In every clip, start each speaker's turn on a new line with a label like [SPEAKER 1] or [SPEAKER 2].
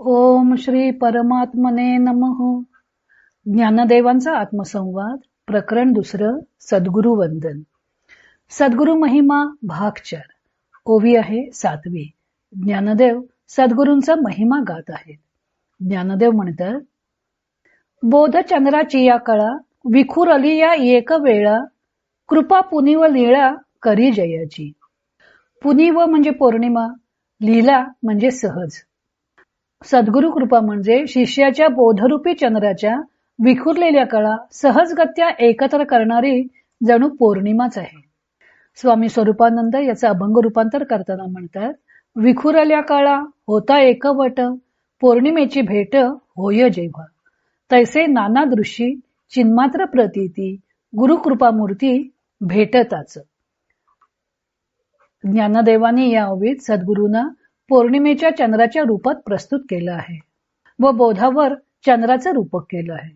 [SPEAKER 1] ओम श्री परमात्मने नमः. ज्ञानदेवांचा आत्मसंवाद प्रकरण 2. सद्गुरु वंदन. सद्गुरु महिमा भाग 4. ओवी आहे 7वी. ज्ञानदेव सद्गुरूंचा महिमा गात आहेत. ज्ञानदेव म्हणतात, बोध चंद्राची या कळा विखुर अली या एक वेळा, कृपा पुनीव लीळा करी जयाची. पुनीव म्हणजे पौर्णिमा, लीला म्हणजे सहज. सद्गुरु कृपा म्हणजे शिष्याच्या बोधरूपी चंद्राच्या विखुरलेल्या कळा सहजगत्या एकत्र करणारी जणू पौर्णिमाच आहे. स्वामी स्वरूपानंद याचं अभंग रूपांतर करताना म्हणतात, विखुरल्या कळा होता एकवट, पौर्णिमेची भेट होय जेव्हा. तैसे नाना दृष्टी चिन्मात्र प्रतीती, गुरुकृपामूर्ती भेटताच. ज्ञानदेवानी या ओवीत सद्गुरूंना पौर्णिमेच्या चंद्राच्या रूपात प्रस्तुत केलं आहे व बोधावर चंद्राचं रूपक केलं आहे.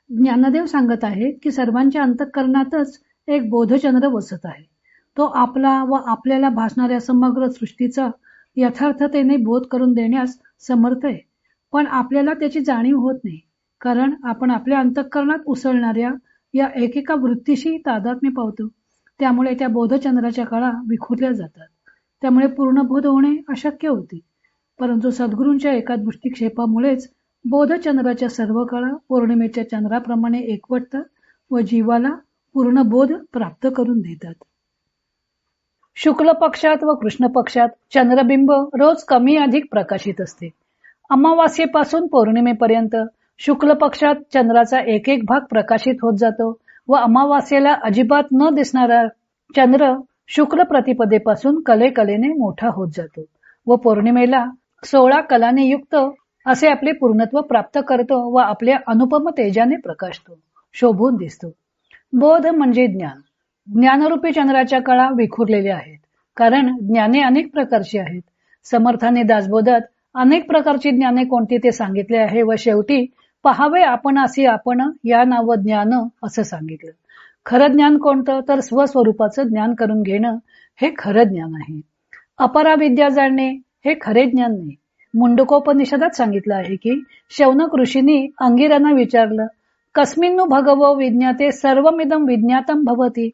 [SPEAKER 1] ज्ञानदेव सांगत आहेत की सर्वांच्या अंतःकरणातच एक बोधचंद्र वसत आहे. तो आपला व आपल्याला भासणाऱ्या समग्र सृष्टीचा यथार्थतेने बोध करून देण्यास समर्थ आहे. पण आपल्याला त्याची जाणीव होत नाही, कारण आपण आपल्या अंतःकरणात उसळणाऱ्या या एकेका वृत्तीशी तादात्म्य पावतो. त्यामुळे त्या बोधचंद्राच्या कळा विखुरल्या जातात. त्यामुळे पूर्ण बोध होणे अशक्य होते. परंतु सद्गुरूंच्या एका दृष्टिक्षेपामुळेच बोधचंद्राच्या सर्व कळा पौर्णिमेच्या चंद्राप्रमाणे एकवटतात व जीवाला पूर्ण बोध प्राप्त करून देतात. शुक्ल पक्षात व कृष्ण पक्षात चंद्रबिंब रोज कमी अधिक प्रकाशित असते. अमावास्येपासून पौर्णिमेपर्यंत शुक्ल पक्षात चंद्राचा एक एक भाग प्रकाशित होत जातो व अमावास्येला अजिबात न दिसणारा चंद्र शुक्ल प्रतिपदेपासून कलेकलेने मोठा होत जातो व पौर्णिमेला 16 कलाने युक्त असे आपले पूर्णत्व प्राप्त करतो व आपल्या अनुपम तेजाने प्रकाशतो, शोभून दिसतो. बोध म्हणजे ज्ञान. ज्ञानरूपी चंद्राच्या कळा विखुरलेल्या आहेत, कारण ज्ञाने अनेक प्रकारची आहेत. समर्थाने दासबोधात अनेक प्रकारची ज्ञाने कोणती ते सांगितले आहे व शेवटी पहावे आपणासी आपण या नाव ज्ञान असं सांगितलं. खरं ज्ञान कोणतं, तर स्वस्वरूपाचं ज्ञान करून घेणं हे खरं ज्ञान आहे. अपराविद्या जाणणे हे खरे ज्ञान नाही. मुंडकोपनिषदात सांगितलं आहे की शौनक ऋषींनी अंगिरांना विचारलं, कस्मिन्नु भगवो विज्ञाते सर्वमिदं विज्ञातम भवती.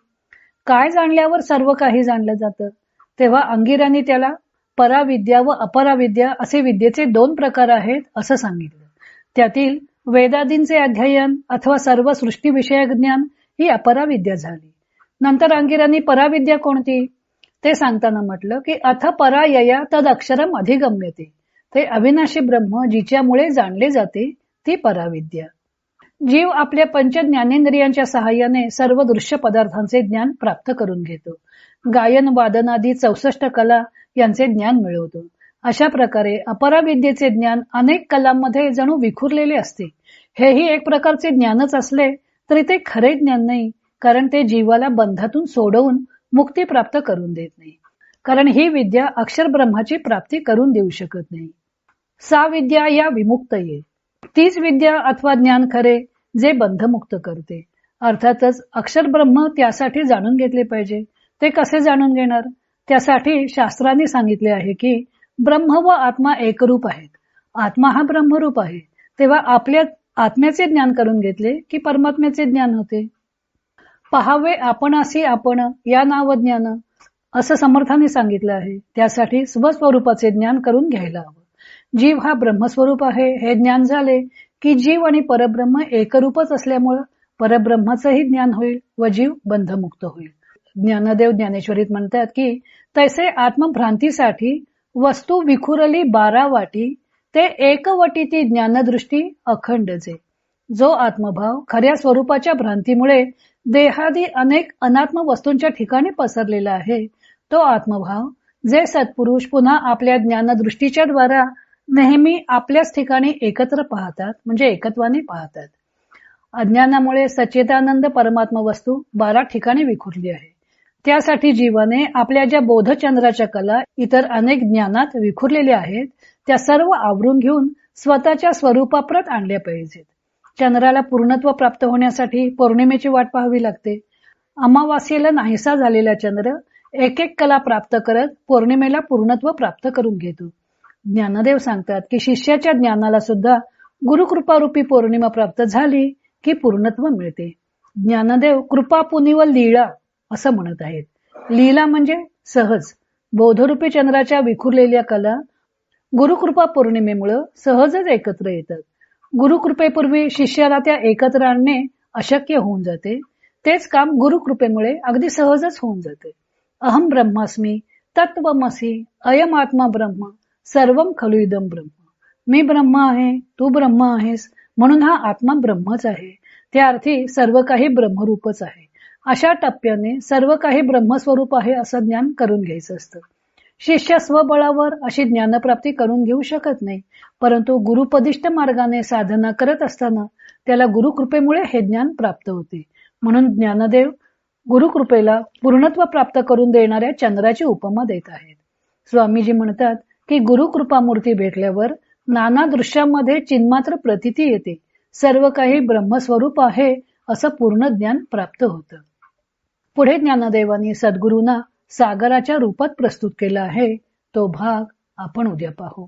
[SPEAKER 1] काय जाणल्यावर सर्व काही जाणलं जातं. तेव्हा अंगिरांनी त्याला पराविद्या व अपराविद्या असे विद्येचे 2 प्रकार आहेत असं सांगितलं. त्यातील वेदादींचे अध्ययन अथवा सर्व सृष्टीविषयक ज्ञान ही अपराविद्या झाली. नंतर अंगिरांनी पराविद्या कोणती ते सांगताना म्हटलं की अथ परायया तद अक्षरम अधिगम्यते. ते अविनाशी ब्रह्म जिच्यामुळे जाणले जाते ती पराविद्या. जीव आपल्या पंच ज्ञानेंद्रियांच्या सहाय्याने सर्व दृश्य पदार्थांचे ज्ञान प्राप्त करून घेतो. गायन वादनादी 64 कला यांचे ज्ञान मिळवतो. अशा प्रकारे अपराविद्येचे ज्ञान अनेक कलांमध्ये जणू विखुरलेले असते. हेही एक प्रकारचे ज्ञानच असले तरी ते खरे ज्ञान नाही, कारण ते जीवाला बंधातून सोडवून मुक्ती प्राप्त करून देत नाही. कारण ही विद्या अक्षर ब्रह्माची प्राप्ती करून देऊ शकत नाही. सा विद्या या विमुक्त ये. तीच विद्या अथवा ज्ञान खरे जे बंधमुक्त करते. अर्थातच अक्षर ब्रह्म त्यासाठी जाणून घेतले पाहिजे. ते कसे जाणून घेणार? त्यासाठी शास्त्रांनी सांगितले आहे की ब्रह्म व आत्मा एकरूप आहेत. आत्मा हा ब्रह्मरूप आहे. तेव्हा आपल्या आत्म्याचे ज्ञान करून घेतले की परमात्म्याचे ज्ञान होते. पहावे आपणासी आपण या नाव ज्ञान असं समर्थाने सांगितलं आहे. त्यासाठी स्वस्वरूपाचे ज्ञान करून घ्यायला हवं. जीव हा ब्रह्मस्वरूप आहे हे ज्ञान झाले की जीव आणि परब्रह्म एकरूपच असल्यामुळं परब्रह्माचंही ज्ञान होईल व जीव बंधमुक्त होईल. ज्ञानदेव ज्ञानेश्वरीत म्हणतात की तैसे आत्मभ्रांतीसाठी वस्तू विखुरली 12 वाटी, ते एकवटीती ज्ञानदृष्टी अखंडचे. जो आत्मभाव खऱ्या स्वरूपाच्या भ्रांतीमुळे देहादी अनेक अनात्म वस्तूंच्या ठिकाणी पसरलेला आहे, तो आत्मभाव जे सत्पुरुष पुन्हा आपल्या ज्ञानदृष्टीच्या द्वारा नेहमी आपल्याच ठिकाणी एकत्र पाहतात, म्हणजे एकत्वाने पाहतात. अज्ञानामुळे सच्चिदानंद परमात्मा वस्तू 12 ठिकाणी विखुरली आहे. त्यासाठी जीवाने आपल्या ज्या बोधचंद्राच्या कला इतर अनेक ज्ञानात विखुरलेल्या आहेत त्या सर्व आवरून घेऊन स्वतःच्या स्वरूपाप्रत आणल्या पाहिजेत. चंद्राला पूर्णत्व प्राप्त होण्यासाठी पौर्णिमेची वाट पाहावी लागते. अमावास्येला नाहीसा झालेला चंद्र एक एक कला प्राप्त करत पौर्णिमेला पूर्णत्व प्राप्त करून घेतो. ज्ञानदेव सांगतात की शिष्याच्या ज्ञानाला सुद्धा गुरुकृपारूपी पौर्णिमा प्राप्त झाली की पूर्णत्व मिळते. ज्ञानदेव कृपा पुनी व लीळा असं म्हणत आहेत. लीला म्हणजे सहज. बोधरूपी चंद्राच्या विखुरलेल्या कला गुरुकृपा पौर्णिमेमुळे सहजच एकत्र येतात. गुरुकृपेपूर्वी शिष्याला त्या एकत्र आणणे अशक्य होऊन जाते. तेच काम गुरुकृपेमुळे अगदी सहजच होऊन जाते. अहम ब्रह्मास्मी तत्वमसी अयम आत्मा ब्रह्म सर्वम खलु इदम ब्रह्म. मी ब्रह्म आहे, तू ब्रह्म आहेस, म्हणून हा आत्मा ब्रह्मच आहे. त्या अर्थी सर्व काही ब्रह्मरूपच आहे. अशा टप्प्याने सर्व काही ब्रह्मस्वरूप आहे असं ज्ञान करून घ्यायचं असतं. शिष्य स्वबळावर अशी ज्ञानप्राप्ती करून घेऊ शकत नाही, परंतु गुरुपदिष्ट मार्गाने साधना करत असताना त्याला गुरुकृपेमुळे हे ज्ञान प्राप्त होते. म्हणून ज्ञानदेव गुरुकृपेला पूर्णत्व प्राप्त करून देणाऱ्या चंद्राची उपमा देत आहेत. स्वामीजी म्हणतात की गुरुकृपामूर्ती भेटल्यावर नाना दृश्यामध्ये चिन्मात्र प्रतीती येते. सर्व काही ब्रह्मस्वरूप आहे असं पूर्ण ज्ञान प्राप्त होतं. पुढे ज्ञानदेवांनी सद्गुरूंना सागराच्या रूपात प्रस्तुत केला आहे. तो भाग आपण उद्या पाहू.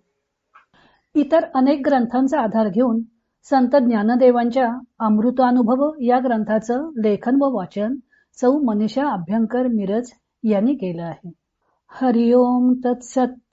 [SPEAKER 1] इतर अनेक ग्रंथांचा आधार घेऊन संत ज्ञानदेवांच्या अमृतानुभव या ग्रंथाचं लेखन व वाचन सौ मनीषा अभ्यंकर मिरज यांनी केलं आहे. हरिओम तत्सत.